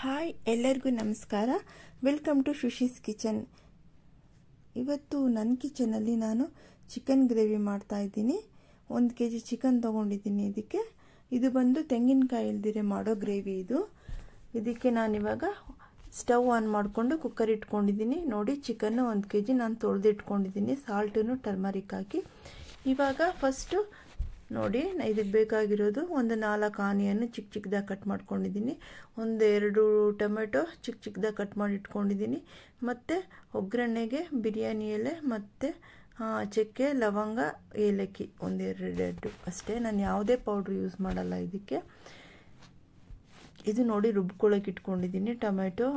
Hi ಎಲ್ಲರಿಗೂ ನಮಸ್ಕಾರ. Welcome to Shushi's kitchen. ಇವತ್ತು ನನ್ನ ಕಿಚನಲ್ಲಿ ನಾನು ಚಿಕನ್ ಗ್ರೇವಿ ಮಾಡ್ತಾ ಇದ್ದೀನಿ. 1 kg ಚಿಕನ್ ತೊಗೊಂಡಿದ್ದೀನಿ. ಇದು ಬಂದು ತೆಂಗಿನಕಾಯಿ ಇಲ್ದಿರೆ ಮಾಡೋ ಗ್ರೇವಿ ಇದು. ಇದಕ್ಕೆ ನಾನಿವಾಗ ಸ್ಟವ್ ಆನ್ ಮಾಡಿಕೊಂಡು ಕುಕ್ಕರ್ ಇಟ್ಕೊಂಡಿದ್ದೀನಿ. ನೋಡಿ, ಚಿಕನ್ 1 kg ನಾನು ತೊಳೆದು ಇಟ್ಕೊಂಡಿದ್ದೀನಿ, ಸಾಲ್ಟನ್ನು ಟರ್ಮರಿಕ್ ಹಾಕಿ. ಇವಾಗ ಫಸ್ಟು ನೋಡಿ, ಇದಕ್ಕೆ ಬೇಕಾಗಿರೋದು ಒಂದು 4 ಆನಿಯನ್ನು ಚಿಕ್ಕ ಚಿಕ್ಕದಾಗಿ ಕಟ್ ಮಾಡ್ಕೊಂಡಿದ್ದೀನಿ, 1-2 ಟೊಮೆಟೊ ಚಿಕ್ಕ ಚಿಕ್ಕದಾಗಿ ಕಟ್ ಮಾಡಿ ಇಟ್ಕೊಂಡಿದ್ದೀನಿ, ಮತ್ತು ಒಗ್ಗರಣೆಗೆ ಬಿರಿಯಾನಿ ಎಲೆ ಮತ್ತು ಚಕ್ಕೆ, ಲವಂಗ, ಏಲಕ್ಕಿ 1-2 ಅಷ್ಟೇ. ನಾನು ಯಾವುದೇ ಪೌಡ್ರ್ ಯೂಸ್ ಮಾಡಲ್ಲ ಇದಕ್ಕೆ. ಇದು ನೋಡಿ ರುಬ್ಕೊಳ್ಳೋಕೆ ಇಟ್ಕೊಂಡಿದ್ದೀನಿ. ಟೊಮೆಟೊ,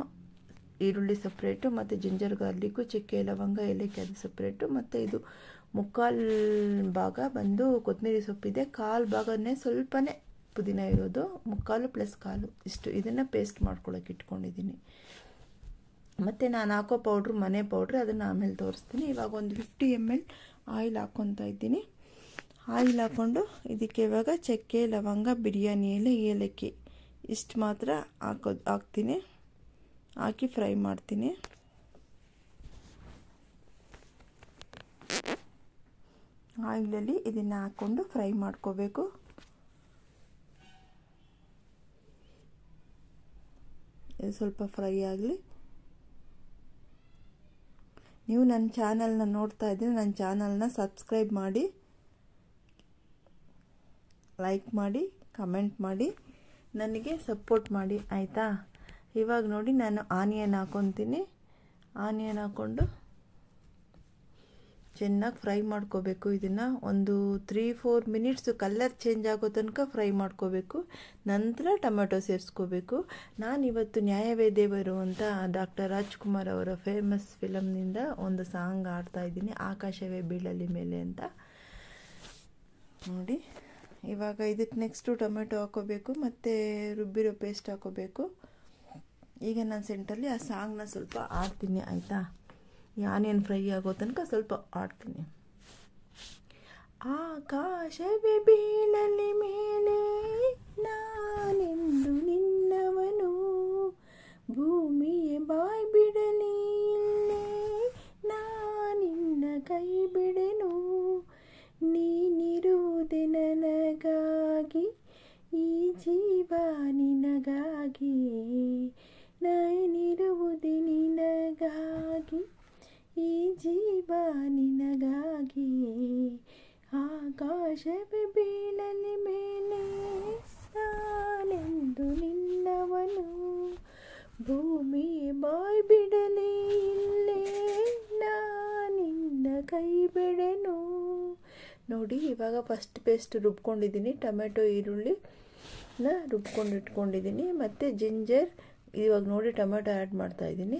ಈರುಳ್ಳಿ ಸಪ್ರೇಟು, ಮತ್ತು ಜಿಂಜರ್ ಗಾರ್ಲಿಕ್ಕು, ಚಕ್ಕೆ, ಲವಂಗ, ಏಲಕ್ಕಿ ಅದು ಸಪ್ರೇಟು, ಮತ್ತು ಇದು 3/4 ಭಾಗ ಬಂದು ಕೊತ್ತಂಬರಿ ಸೊಪ್ಪಿದೆ, 1/4 ಭಾಗನೇ ಸ್ವಲ್ಪನೇ ಪುದೀನ ಇರೋದು, 3/4 + 1/4 ಇಷ್ಟು. ಇದನ್ನು ಪೇಸ್ಟ್ ಮಾಡ್ಕೊಳ್ಳೋಕೆ ಇಟ್ಕೊಂಡಿದ್ದೀನಿ. ಮತ್ತು ನಾನು ಹಾಕೋ ಪೌಡ್ರು ಮನೆ ಪೌಡ್ರು, ಅದನ್ನು ಆಮೇಲೆ ತೋರಿಸ್ತೀನಿ. ಇವಾಗ ಒಂದು 50 ml ಆಯಿಲ್ ಹಾಕ್ಕೊತಾ ಇದ್ದೀನಿ. ಆಯಿಲ್ ಹಾಕ್ಕೊಂಡು ಇದಕ್ಕೆ ಇವಾಗ ಚಕ್ಕೆ, ಲವಂಗ, ಬಿರಿಯಾನಿ ಎಲೆ, ಏಲಕ್ಕಿ ಇಷ್ಟು ಮಾತ್ರ ಹಾಕ್ತೀನಿ. ಹಾಕಿ ಫ್ರೈ ಮಾಡ್ತೀನಿ. ಆಯಿಲಲ್ಲಿ ಇದನ್ನು ಹಾಕ್ಕೊಂಡು ಫ್ರೈ ಮಾಡ್ಕೋಬೇಕು. ಇದು ಸ್ವಲ್ಪ ಫ್ರೈ ಆಗಲಿ. ನೀವು ನನ್ನ ಚಾನಲ್ನ ನೋಡ್ತಾ ಇದ್ದೀನಿ, ನನ್ನ ಚಾನಲ್ನ ಸಬ್ಸ್ಕ್ರೈಬ್ ಮಾಡಿ, ಲೈಕ್ ಮಾಡಿ, ಕಮೆಂಟ್ ಮಾಡಿ, ನನಗೆ ಸಪೋರ್ಟ್ ಮಾಡಿ, ಆಯಿತಾ? ಇವಾಗ ನೋಡಿ, ನಾನು ಆನಿಯನ್ ಹಾಕ್ಕೊತೀನಿ. ಆನಿಯನ್ ಹಾಕ್ಕೊಂಡು ಚೆನ್ನಾಗಿ ಫ್ರೈ ಮಾಡ್ಕೋಬೇಕು. ಇದನ್ನು ಒಂದು 3-4 ಮಿನಿಟ್ಸು ಕಲರ್ ಚೇಂಜ್ ಆಗೋ ತನಕ ಫ್ರೈ ಮಾಡ್ಕೋಬೇಕು. ನಂತರ ಟೊಮೆಟೊ ಸೇರಿಸ್ಕೋಬೇಕು. ನಾನಿವತ್ತು ನ್ಯಾಯವೇ ದೇವರು ಅಂತ ಡಾಕ್ಟರ್ ರಾಜ್ಕುಮಾರ್ ಅವರ ಫೇಮಸ್ ಫಿಲಮ್ನಿಂದ ಒಂದು ಸಾಂಗ್ ಆಡ್ತಾ ಇದ್ದೀನಿ, ಆಕಾಶವೇ ಬೀಳಲಿ ಮೇಲೆ ಅಂತ. ನೋಡಿ, ಇವಾಗ ಇದಕ್ಕೆ ನೆಕ್ಸ್ಟು ಟೊಮೆಟೊ ಹಾಕೋಬೇಕು, ಮತ್ತು ರುಬ್ಬಿರೋ ಪೇಸ್ಟ್ ಹಾಕೋಬೇಕು. ಈಗ ನಾನು ಸೆಂಟರಲ್ಲಿ ಆ ಸಾಂಗ್ನ ಸ್ವಲ್ಪ ಆಡ್ತೀನಿ, ಆಯಿತಾ? ಈ ಆನಿಯನ್ ಫ್ರೈ ಆಗೋ ತನಕ ಸ್ವಲ್ಪ ಆಡ್ತೀನಿ. ಆಕಾಶವೇ ಬೀಳಲಿ ಮೇಲೆ ನಾನೆಂದು ನಿನ್ನವನು, ಭೂಮಿಯೇ ಬಾಯ್ ಬಿಡಲಿ ಇಲ್ಲೇ ನಾನಿನ್ನ ಕೈ ಬಿಡೆನು, ನೀನಿರುವುದೇ ನನಗಾಗಿ, ಈ ಜೀವ ನಿನಗಾಗಿ, ನಾನಿರುವುದೇ ನಿನಗಾಗಿ, ಈ ಜೀವ ನಿನಗಾಗಿ. ಆಕಾಶವೇ ಬೀಳಲಿ ಮೇಲೆ ನಾನೆಂದು ನಿನ್ನವನು, ಭೂಮಿಯೇ ಬಾಯ್ ಬಿಡಲಿ ಇಲ್ಲೇ ನಾನಿನ್ನ ಕೈ ಬಿಡೆನು. ನೋಡಿ, ಇವಾಗ ಫಸ್ಟ್ ಪೇಸ್ಟ್ ರುಬ್ಕೊಂಡಿದ್ದೀನಿ. ಟೊಮೆಟೊ, ಈರುಳ್ಳಿನ ರುಬ್ಕೊಂಡು ಇಟ್ಕೊಂಡಿದ್ದೀನಿ, ಮತ್ತು ಜಿಂಜರ್. ಇವಾಗ ನೋಡಿ ಟೊಮೆಟೊ ಆ್ಯಡ್ ಮಾಡ್ತಾಯಿದ್ದೀನಿ.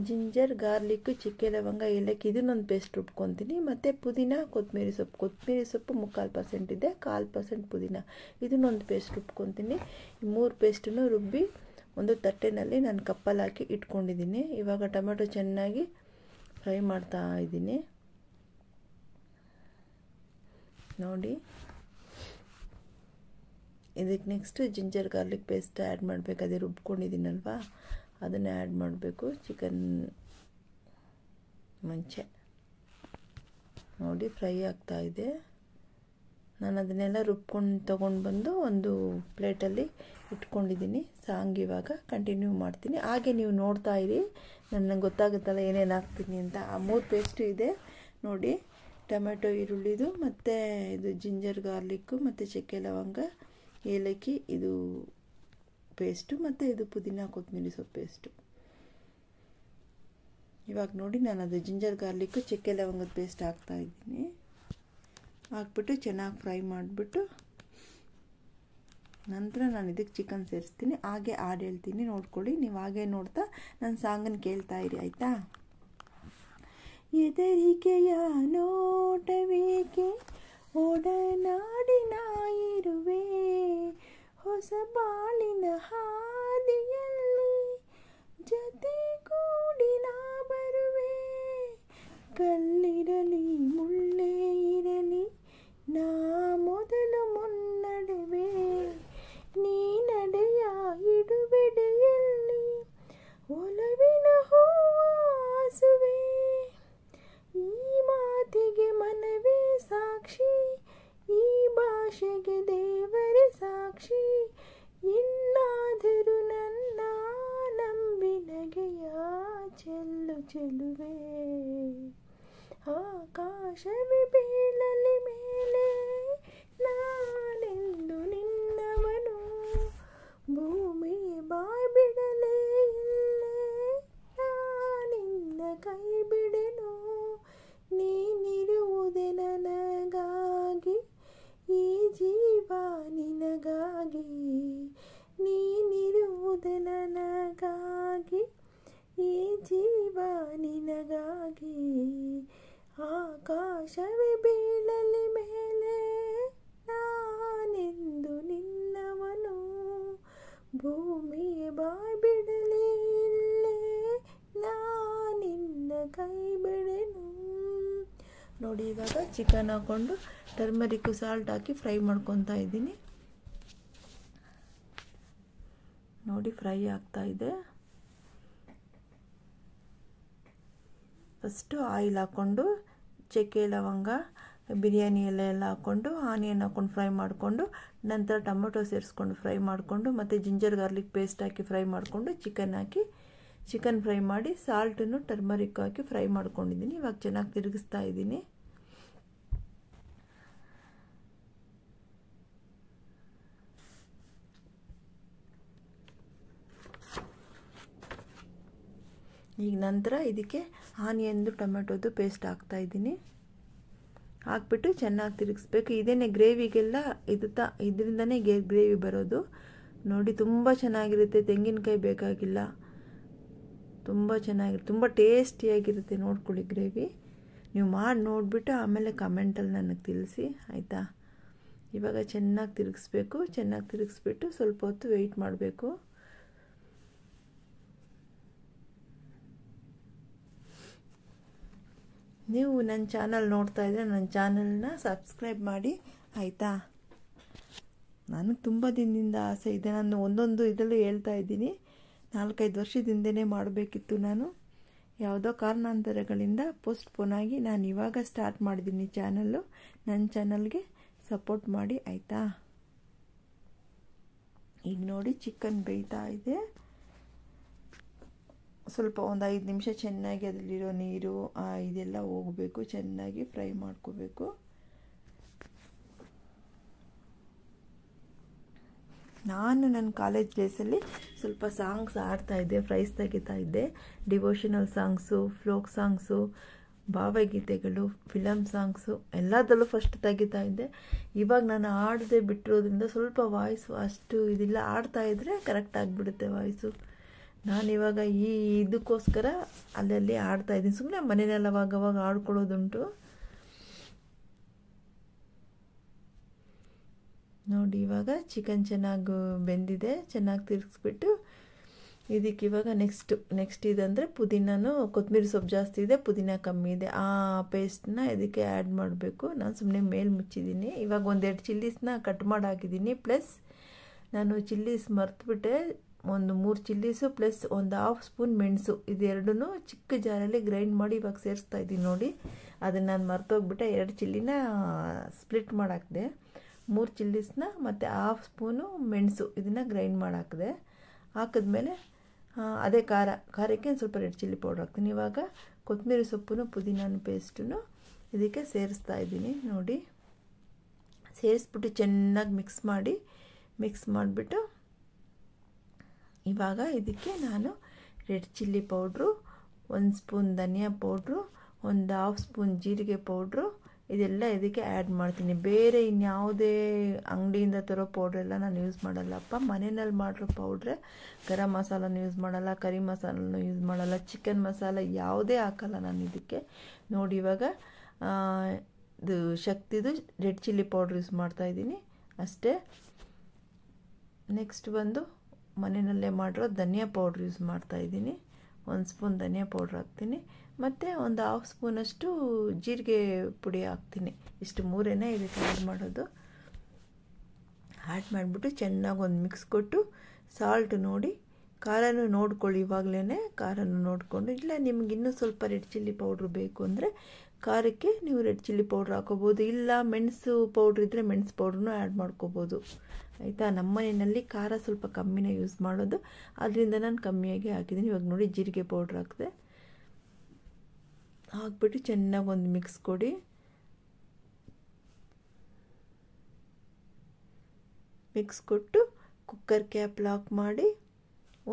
ಜಿಂಜರ್, ಗಾರ್ಲಿಕ್ಕು, ಚಕ್ಕೆ, ಲವಂಗ, ಏಲಕ್ಕಿ ಇದನ್ನೊಂದು ಪೇಸ್ಟ್ ರುಬ್ಕೊತೀನಿ. ಮತ್ತು ಪುದೀನ, ಕೊತ್ತಂಬರಿ ಸೊಪ್ಪು 3/4% ಇದೆ, 1/4% ಪುದೀನ, ಇದನ್ನೊಂದು ಪೇಸ್ಟ್ ರುಬ್ಕೊತೀನಿ. ಈ 3 ಪೇಸ್ಟನ್ನು ರುಬ್ಬಿ ಒಂದು ತಟ್ಟೆನಲ್ಲಿ ನಾನು ಕಪ್ಪಲ್ಲಿ ಹಾಕಿ ಇಟ್ಕೊಂಡಿದ್ದೀನಿ. ಇವಾಗ ಟೊಮೆಟೊ ಚೆನ್ನಾಗಿ ಫ್ರೈ ಮಾಡ್ತಾ ಇದ್ದೀನಿ. ನೋಡಿ, ಇದಕ್ಕೆ next ginger garlic paste add ಮಾಡಬೇಕು. ಅದೇ ರುಬ್ಕೊಂಡಿದ್ದೀನಲ್ವ, ಅದನ್ನು ಆ್ಯಡ್ ಮಾಡಬೇಕು ಚಿಕನ್ ಮುಂಚೆ. ನೋಡಿ, ಫ್ರೈ ಆಗ್ತಾಯಿದೆ. ನಾನು ಅದನ್ನೆಲ್ಲ ರುಬ್ಕೊಂಡು ತೊಗೊಂಡು ಬಂದು ಒಂದು ಪ್ಲೇಟಲ್ಲಿ ಇಟ್ಕೊಂಡಿದ್ದೀನಿ. ಸಾಂಗ್ ಇವಾಗ ಕಂಟಿನ್ಯೂ ಮಾಡ್ತೀನಿ. ಹಾಗೆ ನೀವು ನೋಡ್ತಾ ಇರಿ, ನನಗೆ ಗೊತ್ತಾಗುತ್ತಲ್ಲ ಏನೇನು ಹಾಕ್ತೀನಿ ಅಂತ. ಆ 3 ಪೇಸ್ಟು ಇದೆ ನೋಡಿ, ಟೊಮೆಟೊ, ಈರುಳ್ಳಿದು, ಮತ್ತು ಇದು ಜಿಂಜರ್ ಗಾರ್ಲಿಕ್ಕು, ಮತ್ತು ಚಕ್ಕೆ, ಲವಂಗ, ಏಲಕ್ಕಿ ಇದು ಪೇಸ್ಟು, ಮತ್ತು ಇದು ಪುದೀನ, ಕೊತ್ತಂಬರಿ ಸೊಪ್ಪು ಪೇಸ್ಟು. ಇವಾಗ ನೋಡಿ, ನಾನು ಅದು ಜಿಂಜರ್ ಗಾರ್ಲಿಕ್ಕು, ಚಕ್ಕೆ, ಲವಂಗದ ಪೇಸ್ಟ್ ಹಾಕ್ತಾಯಿದ್ದೀನಿ. ಹಾಕ್ಬಿಟ್ಟು ಚೆನ್ನಾಗಿ ಫ್ರೈ ಮಾಡಿಬಿಟ್ಟು ನಂತರ ನಾನು ಇದಕ್ಕೆ ಚಿಕನ್ ಸೇರಿಸ್ತೀನಿ. ಹಾಗೆ ಹಾಡು ಹೇಳ್ತೀನಿ, ನೋಡ್ಕೊಳ್ಳಿ. ನೀವು ಹಾಗೆ ನೋಡ್ತಾ ನನ್ನ ಸಾಂಗನ್ನು ಕೇಳ್ತಾ ಇರಿ, ಆಯಿತಾ? ಎದರಿಕೆಯ ನೋಟವೇಕೆ ಒಡನಾಡಿನ ಇರುವೆ, ಹೊಸ ಬಾಳಿನ ಹಾದಿಯಲ್ಲಿ ಜೊತೆ ಕೂಡಿ ನಾ ಬರುವೆ, ಕಲ್ಲಿರಲಿ ಮುಳ್ಳೇ ಇರಲಿ ನಾ ಮೊದಲು ಮುನ್ನಡೆವೆ, ನೀ ನಡೆಯ ಇಡುವೆಡೆಯಲ್ಲಿ ಸಾಕ್ಷಿ ಇನ್ನಾದರೂ ನನ್ನ ನಂಬಿನಗೆಯ ಚೆಲುವೆ ಆಕಾಶವೇ ಬೀಳಲಿ ಮೇಲೆ ನಾನೆಂದು ನಿನ್ನವನು ಭೂಮಿಯೇ ಬಾಯ್ ಬಿಡಲೇ ಇಲ್ಲೇ ನಾನಿನ್ನ ಕೈ ಬಿಡೆನು ನೀನಿರುವುದೇ ನನಗಾಗಿ ಈ ಜೀವ ನಿನಗಾಗಿ ನೀನಿರುವುದೇ ನನಗಾಗಿ ಈ ಜೀವ ನಿನಗಾಗಿ ಆಕಾಶವೇ ಬೀಳಲಿ ಮೇಲೆ ನಾನೆಂದು ನಿನ್ನವನು ಭೂಮಿಯೇ ಬಾಯ್ ಬಿಡಲಿ ಇಲ್ಲೇ ನಾನಿನ್ನ ಕೈ ಬಿಡೆನು. ನೋಡಿ ಇವಾಗ ಚಿಕನ್ ಹಾಕ್ಕೊಂಡು ಟರ್ಮರಿಕ್ಕು ಸಾಲ್ಟ್ ಹಾಕಿ ಫ್ರೈ ಮಾಡ್ಕೊತಾ ಇದ್ದೀನಿ. ನೋಡಿ ಫ್ರೈ ಆಗ್ತಾ ಇದೆ. ಫಸ್ಟು ಆಯಿಲ್ ಹಾಕ್ಕೊಂಡು ಚಕ್ಕೆ ಲವಂಗ ಬಿರಿಯಾನಿ ಎಲ್ಲ ಹಾಕ್ಕೊಂಡು ಆನಿಯನ್ ಹಾಕ್ಕೊಂಡು ಫ್ರೈ ಮಾಡಿಕೊಂಡು ನಂತರ ಟೊಮೊಟೊ ಸೇರಿಸ್ಕೊಂಡು ಫ್ರೈ ಮಾಡಿಕೊಂಡು ಮತ್ತು ಜಿಂಜರ್ ಗಾರ್ಲಿಕ್ ಪೇಸ್ಟ್ ಹಾಕಿ ಫ್ರೈ ಮಾಡಿಕೊಂಡು ಚಿಕನ್ ಹಾಕಿ ಚಿಕನ್ ಫ್ರೈ ಮಾಡಿ ಸಾಲ್ಟನ್ನು ಟರ್ಮರಿಕ್ ಹಾಕಿ ಫ್ರೈ ಮಾಡ್ಕೊಂಡಿದ್ದೀನಿ. ಇವಾಗ ಚೆನ್ನಾಗಿ ತಿರುಗಿಸ್ತಾ ಇದ್ದೀನಿ. ಈಗ ನಂತರ ಇದಕ್ಕೆ ಆನಿಯನ್ದು ಟೊಮೆಟೊದು ಪೇಸ್ಟ್ ಹಾಕ್ತಾ ಇದ್ದೀನಿ. ಹಾಕ್ಬಿಟ್ಟು ಚೆನ್ನಾಗಿ ತಿರುಗಿಸ್ಬೇಕು. ಇದೇನೆ ಗ್ರೇವಿಗೆಲ್ಲ ಇದರಿಂದನೇ ಗ್ರೇವಿ ಬರೋದು. ನೋಡಿ ತುಂಬ ಚೆನ್ನಾಗಿರುತ್ತೆ, ತೆಂಗಿನಕಾಯಿ ಬೇಕಾಗಿಲ್ಲ, ತುಂಬ ಚೆನ್ನಾಗಿರುತ್ತೆ, ತುಂಬ ಟೇಸ್ಟಿಯಾಗಿರುತ್ತೆ. ನೋಡ್ಕೊಳ್ಳಿ ಗ್ರೇವಿ. ನೀವು ಮಾಡಿ ನೋಡಿಬಿಟ್ಟು ಆಮೇಲೆ ಕಮೆಂಟಲ್ಲಿ ನನಗೆ ತಿಳಿಸಿ ಆಯಿತಾ. ಇವಾಗ ಚೆನ್ನಾಗಿ ತಿರುಗಿಸ್ಬೇಕು. ಚೆನ್ನಾಗಿ ತಿರುಗಿಸ್ಬಿಟ್ಟು ಸ್ವಲ್ಪ ಹೊತ್ತು ವೆಯ್ಟ್ ಮಾಡಬೇಕು. ನೀವು ನನ್ನ ಚಾನಲ್ ನೋಡ್ತಾ ಇದ್ದರೆ ನನ್ನ ಚಾನಲ್ನ ಸಬ್ಸ್ಕ್ರೈಬ್ ಮಾಡಿ ಆಯಿತಾ. ನನಗೆ ತುಂಬ ದಿನದಿಂದ ಆಸೆ ಇದೆ. ನಾನು ಒಂದೊಂದು ಇದರಲ್ಲೂ ಹೇಳ್ತಾ ಇದ್ದೀನಿ. 4-5 ವರ್ಷದಿಂದನೇ ಮಾಡಬೇಕಿತ್ತು. ನಾನು ಯಾವುದೋ ಕಾರಣಾಂತರಗಳಿಂದ ಪೋಸ್ಟ್ಪೋನ್ ಆಗಿ ನಾನು ಇವಾಗ ಸ್ಟಾರ್ಟ್ ಮಾಡಿದ್ದೀನಿ ಚಾನಲ್ಲು. ನನ್ನ ಚಾನಲ್ಗೆ ಸಪೋರ್ಟ್ ಮಾಡಿ ಆಯಿತಾ. ಈಗ ನೋಡಿ ಚಿಕನ್ ಬೇಯ್ತಾ ಇದೆ. ಸ್ವಲ್ಪ ಒಂದು 5 ನಿಮಿಷ ಚೆನ್ನಾಗಿ ಅದರಲ್ಲಿರೋ ನೀರು ಇದೆಲ್ಲ ಹೋಗಬೇಕು. ಚೆನ್ನಾಗಿ ಫ್ರೈ ಮಾಡ್ಕೋಬೇಕು. ನಾನು ನನ್ನ ಕಾಲೇಜ್ ಡೇಸಲ್ಲಿ ಸ್ವಲ್ಪ ಸಾಂಗ್ಸ್ ಆಡ್ತಾಯಿದ್ದೆ, ಪ್ರೈಸ್ ತೆಗಿತಾ ಇದ್ದೆ. ಡಿವೋಷನಲ್ ಸಾಂಗ್ಸು, ಫ್ಲೋಕ್ ಸಾಂಗ್ಸು, ಭಾವಗೀತೆಗಳು, ಫಿಲಮ್ ಸಾಂಗ್ಸು ಎಲ್ಲದರಲ್ಲೂ ಫಸ್ಟ್ ತೆಗಿತಾ ಇದ್ದೆ. ಇವಾಗ ನಾನು ಆಡದೆ ಬಿಟ್ಟಿರೋದ್ರಿಂದ ಸ್ವಲ್ಪ ವಾಯ್ಸು ಅಷ್ಟು ಇದಿಲ್ಲ. ಆಡ್ತಾಯಿದ್ರೆ ಕರೆಕ್ಟ್ ಆಗಿಬಿಡುತ್ತೆ ವಾಯ್ಸು. ನಾನಿವಾಗ ಇದಕ್ಕೋಸ್ಕರ ಅಲ್ಲಲ್ಲಿ ಆಡ್ತಾಯಿದ್ದೀನಿ. ಸುಮ್ಮನೆ ಮನೆಯಲ್ಲಿ ಅವಾಗವಾಗ ಆಡ್ಕೊಳ್ಳೋದುಂಟು. ನೋಡಿ ಇವಾಗ ಚಿಕನ್ ಚೆನ್ನಾಗಿ ಬೆಂದಿದೆ. ಚೆನ್ನಾಗಿ ತಿರುಗಿಸ್ಬಿಟ್ಟು ಇದಕ್ಕೆ ಇವಾಗ ನೆಕ್ಸ್ಟ್ ಇದಂದರೆ ಪುದೀನೂ ಕೊತ್ತಂಬರಿ ಸೊಪ್ಪು ಜಾಸ್ತಿ ಇದೆ, ಪುದೀನ ಕಮ್ಮಿ ಇದೆ. ಆ ಪೇಸ್ಟನ್ನ ಇದಕ್ಕೆ ಆ್ಯಡ್ ಮಾಡಬೇಕು. ನಾನು ಸುಮ್ಮನೆ ಮೇಲೆ ಮುಚ್ಚಿದ್ದೀನಿ. ಇವಾಗ 1-2 ಚಿಲ್ಲೀಸ್ನ ಕಟ್ ಮಾಡಿ ಹಾಕಿದ್ದೀನಿ. ಪ್ಲಸ್ ನಾನು ಚಿಲ್ಲೀಸ್ ಮರ್ತುಬಿಟ್ಟೆ. ಒಂದು 3 ಚಿಲ್ಲೀಸು ಪ್ಲಸ್ ಒಂದು 1/2 ಸ್ಪೂನ್ ಮೆಣಸು ಇದೆರಡೂ ಚಿಕ್ಕ ಜಾರಲ್ಲಿ ಗ್ರೈಂಡ್ ಮಾಡಿ ಇವಾಗ ಸೇರಿಸ್ತಾ ಇದ್ದೀನಿ. ನೋಡಿ ಅದನ್ನು ನಾನು ಮರ್ತೋಗ್ಬಿಟ್ಟೆ. 2 ಚಿಲ್ಲಿನ ಸ್ಪ್ಲಿಟ್ ಮಾಡಾಕಿದೆ. 3 ಚಿಲ್ಲೀಸ್ನ ಮತ್ತು 1/2 ಸ್ಪೂನು ಮೆಣಸು ಇದನ್ನು ಗ್ರೈಂಡ್ ಮಾಡಾಕಿದೆ. ಹಾಕಿದ್ಮೇಲೆ ಅದೇ ಖಾರಕ್ಕೆ ಸ್ವಲ್ಪ ರೆಡ್ ಚಿಲ್ಲಿ ಪೌಡ್ರ್ ಹಾಕ್ತೀನಿ. ಇವಾಗ ಕೊತ್ತಂಬರಿ ಸೊಪ್ಪು ಪುದೀನ ಪೇಸ್ಟನ್ನು ಇದಕ್ಕೆ ಸೇರಿಸ್ತಾ ಇದ್ದೀನಿ. ನೋಡಿ ಸೇರಿಸ್ಬಿಟ್ಟು ಚೆನ್ನಾಗಿ ಮಿಕ್ಸ್ ಮಾಡಿಬಿಟ್ಟು ಇವಾಗ ಇದಕ್ಕೆ ನಾನು ರೆಡ್ ಚಿಲ್ಲಿ ಪೌಡ್ರು, 1 ಸ್ಪೂನ್ ಧನಿಯಾ ಪೌಡ್ರು, ಒಂದು 1/2 ಸ್ಪೂನ್ ಜೀರಿಗೆ ಪೌಡ್ರು ಇದೆಲ್ಲ ಇದಕ್ಕೆ ಆ್ಯಡ್ ಮಾಡ್ತೀನಿ. ಬೇರೆ ಇನ್ಯಾವುದೇ ಅಂಗಡಿಯಿಂದ ತರೋ ಪೌಡ್ರೆಲ್ಲ ನಾನು ಯೂಸ್ ಮಾಡಲ್ಲಪ್ಪ. ಮನೆಯಲ್ಲಿ ಮಾಡಿರೋ ಪೌಡ್ರೆ. ಗರಂ ಮಸಾಲನೂ ಯೂಸ್ ಮಾಡಲ್ಲ, ಕರಿ ಮಸಾಲನೂ ಯೂಸ್ ಮಾಡಲ್ಲ, ಚಿಕನ್ ಮಸಾಲ ಯಾವುದೇ ಹಾಕಲ್ಲ ನಾನು ಇದಕ್ಕೆ. ನೋಡಿ ಇವಾಗ ಇದು ಶಕ್ತಿದು ರೆಡ್ ಚಿಲ್ಲಿ ಪೌಡ್ರ್ ಯೂಸ್ ಮಾಡ್ತಾಯಿದ್ದೀನಿ ಅಷ್ಟೇ. ನೆಕ್ಸ್ಟ್ ಬಂದು ಮನೆಯಲ್ಲೇ ಮಾಡಿರೋ ಧನಿಯಾ ಪೌಡ್ರ್ ಯೂಸ್ ಮಾಡ್ತಾಯಿದ್ದೀನಿ. 1 ಸ್ಪೂನ್ ಧನಿಯಾ ಪೌಡ್ರ್ ಹಾಕ್ತೀನಿ. ಮತ್ತು ಒಂದು 1/2 ಸ್ಪೂನಷ್ಟು ಜೀರಿಗೆ ಪುಡಿ ಹಾಕ್ತೀನಿ. ಇಷ್ಟು 3 ಇದಕ್ಕೆ ಆ್ಯಡ್ ಮಾಡೋದು. ಆ್ಯಡ್ ಮಾಡಿಬಿಟ್ಟು ಚೆನ್ನಾಗಿ ಒಂದು ಮಿಕ್ಸ್ ಕೊಟ್ಟು ಸಾಲ್ಟ್ ನೋಡಿ, ಖಾರನೂ ನೋಡ್ಕೊಳ್ಳಿ. ಇವಾಗಲೇ ಖಾರನೂ ನೋಡಿಕೊಂಡು, ಇಲ್ಲ ನಿಮ್ಗೆ ಇನ್ನೂ ಸ್ವಲ್ಪ ರೆಡ್ ಚಿಲ್ಲಿ ಪೌಡ್ರ್ ಬೇಕು ಅಂದರೆ ಖಾರಕ್ಕೆ ನೀವು ರೆಡ್ ಚಿಲ್ಲಿ ಪೌಡ್ರ್ ಹಾಕೋಬೋದು, ಇಲ್ಲ ಮೆಣಸು ಪೌಡ್ರ್ ಇದ್ದರೆ ಮೆಣಸು ಪೌಡ್ರನ್ನೂ ಆ್ಯಡ್ ಮಾಡ್ಕೋಬೋದು ಆಯಿತಾ. ನಮ್ಮ ಮನೆಯಲ್ಲಿ ಖಾರ ಸ್ವಲ್ಪ ಕಮ್ಮಿನೇ ಯೂಸ್ ಮಾಡೋದು, ಅದರಿಂದ ನಾನು ಕಮ್ಮಿಯಾಗಿ ಹಾಕಿದ್ದೀನಿ. ಇವಾಗ ನೋಡಿ ಜೀರಿಗೆ ಪೌಡ್ರ್ ಹಾಕಿದೆ, ಹಾಕ್ಬಿಟ್ಟು ಚೆನ್ನಾಗಿ ಒಂದು ಮಿಕ್ಸ್ ಕೊಡಿ. ಮಿಕ್ಸ್ ಕೊಟ್ಟು ಕುಕ್ಕರ್ ಕ್ಯಾಪ್ ಲಾಕ್ ಮಾಡಿ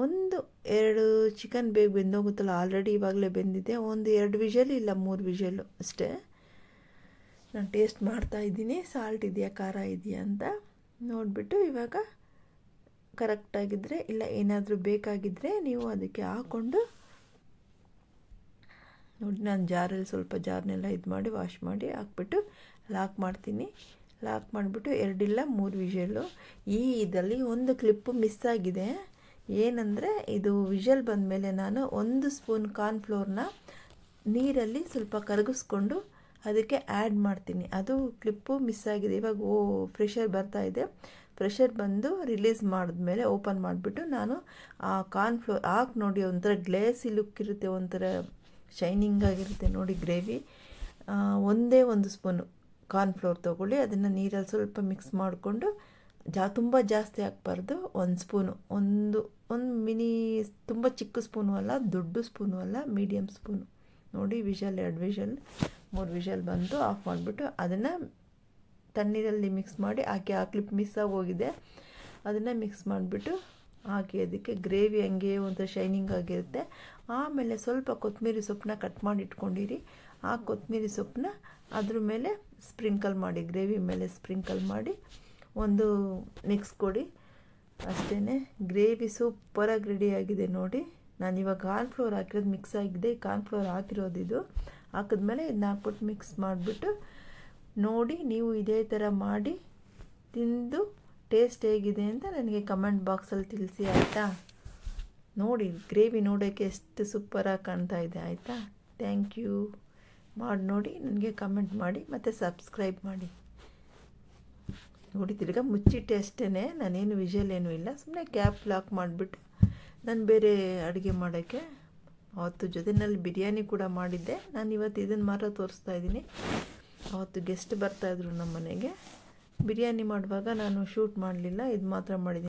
1-2 ಚಿಕನ್ ಬೇಗ ಬೆಂದೋಗುತ್ತಲ್ಲ, ಆಲ್ರೆಡಿ ಇವಾಗಲೇ ಬೆಂದಿದೆ. 1-2 ವಿಷಲ್ ಇಲ್ಲ 3 ವಿಷಲ್ಲು ಅಷ್ಟೇ. ನಾನು ಟೇಸ್ಟ್ ಮಾಡ್ತಾಯಿದ್ದೀನಿ ಸಾಲ್ಟ್ ಇದೆಯಾ ಖಾರ ಇದೆಯಾ ಅಂತ ನೋಡಿಬಿಟ್ಟು. ಇವಾಗ ಕರೆಕ್ಟಾಗಿದ್ದರೆ ಇಲ್ಲ ಏನಾದರೂ ಬೇಕಾಗಿದ್ದರೆ ನೀವು ಅದಕ್ಕೆ ಹಾಕ್ಕೊಂಡು ನೋಡಿ. ನಾನು ಜಾರಲ್ಲಿ ಸ್ವಲ್ಪ ಜಾರ್ನೆಲ್ಲ ಇದು ಮಾಡಿ ವಾಶ್ ಮಾಡಿ ಹಾಕ್ಬಿಟ್ಟು ಲಾಕ್ ಮಾಡ್ತೀನಿ. ಲಾಕ್ ಮಾಡಿಬಿಟ್ಟು 2 ಇಲ್ಲ 3 ವಿಷಲ್ಲು. ಇದರಲ್ಲಿ ಒಂದು ಕ್ಲಿಪ್ಪು ಮಿಸ್ ಆಗಿದೆ. ಏನಂದರೆ ಇದು ವಿಷಲ್ ಬಂದಮೇಲೆ ನಾನು 1 ಸ್ಪೂನ್ ಕಾರ್ನ್ಫ್ಲೋರ್ನ ನೀರಲ್ಲಿ ಸ್ವಲ್ಪ ಕರಗಿಸ್ಕೊಂಡು ಅದಕ್ಕೆ ಆ್ಯಡ್ ಮಾಡ್ತೀನಿ. ಅದು ಕ್ಲಿಪ್ಪು ಮಿಸ್ ಆಗಿದೆ. ಇವಾಗ ಪ್ರೆಷರ್ ಬರ್ತಾಯಿದೆ. ಪ್ರೆಷರ್ ಬಂದು ರಿಲೀಸ್ ಮಾಡಿದ್ಮೇಲೆ ಓಪನ್ ಮಾಡಿಬಿಟ್ಟು ನಾನು ಆ ಕಾರ್ನ್ಫ್ಲೋರ್ ಹಾಕಿ ನೋಡಿ, ಒಂಥರ ಗ್ಲೇಸಿ ಲುಕ್ ಇರುತ್ತೆ, ಒಂಥರ ಶೈನಿಂಗ್ ಆಗಿರುತ್ತೆ ನೋಡಿ ಗ್ರೇವಿ. 1 ಸ್ಪೂನು ಕಾರ್ನ್ಫ್ಲೋರ್ ತೊಗೊಳ್ಳಿ, ಅದನ್ನು ನೀರಲ್ಲಿ ಸ್ವಲ್ಪ ಮಿಕ್ಸ್ ಮಾಡಿಕೊಂಡು ತುಂಬ ಜಾಸ್ತಿ ಹಾಕ್ಬಾರ್ದು. 1 ಸ್ಪೂನು, ಒಂದು ಮಿನಿ, ತುಂಬ ಚಿಕ್ಕ ಸ್ಪೂನು ಅಲ್ಲ, ದೊಡ್ಡ ಸ್ಪೂನು ಅಲ್ಲ, ಮೀಡಿಯಮ್ ಸ್ಪೂನು ನೋಡಿ. ವಿಷಲ್ 2 ವಿಷಲ್ 3 ವಿಷಲ್ ಬಂದು ಆಫ್ ಮಾಡಿಬಿಟ್ಟು ಅದನ್ನು ತಣ್ಣೀರಲ್ಲಿ ಮಿಕ್ಸ್ ಮಾಡಿ ಹಾಕಿ. ಆ ಕ್ಲಿಪ್ ಮಿಸ್ ಆಗೋಗಿದೆ, ಅದನ್ನು ಮಿಕ್ಸ್ ಮಾಡಿಬಿಟ್ಟು ಹಾಕಿ. ಅದಕ್ಕೆ ಗ್ರೇವಿ ಹಂಗೆ ಒಂಥರ ಶೈನಿಂಗ್ ಆಗಿರುತ್ತೆ. ಆಮೇಲೆ ಸ್ವಲ್ಪ ಕೊತ್ತಂಬರಿ ಸೊಪ್ಪನ್ನ ಕಟ್ ಮಾಡಿ ಇಟ್ಕೊಂಡಿರಿ. ಆ ಕೊತ್ತಂಬರಿ ಸೊಪ್ಪನ್ನ ಅದ್ರ ಮೇಲೆ ಸ್ಪ್ರಿಂಕಲ್ ಮಾಡಿ, ಗ್ರೇವಿ ಮೇಲೆ ಸ್ಪ್ರಿಂಕಲ್ ಮಾಡಿ ಒಂದು ಮಿಕ್ಸ್ ಕೊಡಿ. ಅಷ್ಟೇ, ಗ್ರೇವಿ ಸೂಪರಾಗಿ ರೆಡಿಯಾಗಿದೆ ನೋಡಿ. ನಾನಿವಾಗ ಕಾರ್ನ್ಫ್ಲೋರ್ ಹಾಕಿರೋದು ಮಿಕ್ಸ್ ಆಗಿದೆ, ಕಾರ್ನ್ಫ್ಲೋರ್ ಹಾಕಿರೋದು ಇದು. ಹಾಕಿದ್ಮೇಲೆ ಇದನ್ನ ಹಾಕ್ಬಿಟ್ಟು ಮಿಕ್ಸ್ ಮಾಡಿಬಿಟ್ಟು ನೋಡಿ. ನೀವು ಇದೇ ಥರ ಮಾಡಿ ತಿಂದು ಟೇಸ್ಟ್ ಹೇಗಿದೆ ಅಂತ ನನಗೆ ಕಮೆಂಟ್ ಬಾಕ್ಸಲ್ಲಿ ತಿಳಿಸಿ ಆಯಿತಾ. ನೋಡಿ ಗ್ರೇವಿ ನೋಡೋಕ್ಕೆ ಎಷ್ಟು ಸೂಪರಾಗಿ ಕಾಣ್ತಾ ಇದೆ ಆಯಿತಾ. Thank you. ಮಾಡಿ ನೋಡಿ, ನನಗೆ ಕಮೆಂಟ್ ಮಾಡಿ ಮತ್ತು ಸಬ್ಸ್ಕ್ರೈಬ್ ಮಾಡಿ. ನೋಡಿ ತಿರ್ಗಾ ಮುಚ್ಚಿಟ್ಟೆ ಅಷ್ಟೇ, ನಾನೇನು ವಿಷಲ್ ಏನೂ ಇಲ್ಲ, ಸುಮ್ಮನೆ ಕ್ಯಾಪ್ ಲಾಕ್ ಮಾಡಿಬಿಟ್ಟು ನಾನು ಬೇರೆ ಅಡುಗೆ ಮಾಡೋಕ್ಕೆ ಅವತ್ತು ಜೊತೆಯಲ್ಲಿ ಬಿರಿಯಾನಿ ಕೂಡ ಮಾಡಿದ್ದೆ. ನಾನು ಇವತ್ತು ಇದನ್ನು ಮಾತ್ರ ತೋರಿಸ್ತಾ ಇದ್ದೀನಿ. ಅವತ್ತು ಗೆಸ್ಟ್ ಬರ್ತಾಯಿದ್ರು ನಮ್ಮ ಮನೆಗೆ. ಬಿರಿಯಾನಿ ಮಾಡುವಾಗ ನಾನು ಶೂಟ್ ಮಾಡಲಿಲ್ಲ, ಇದು ಮಾತ್ರ ಮಾಡಿದ್ದೀನಿ.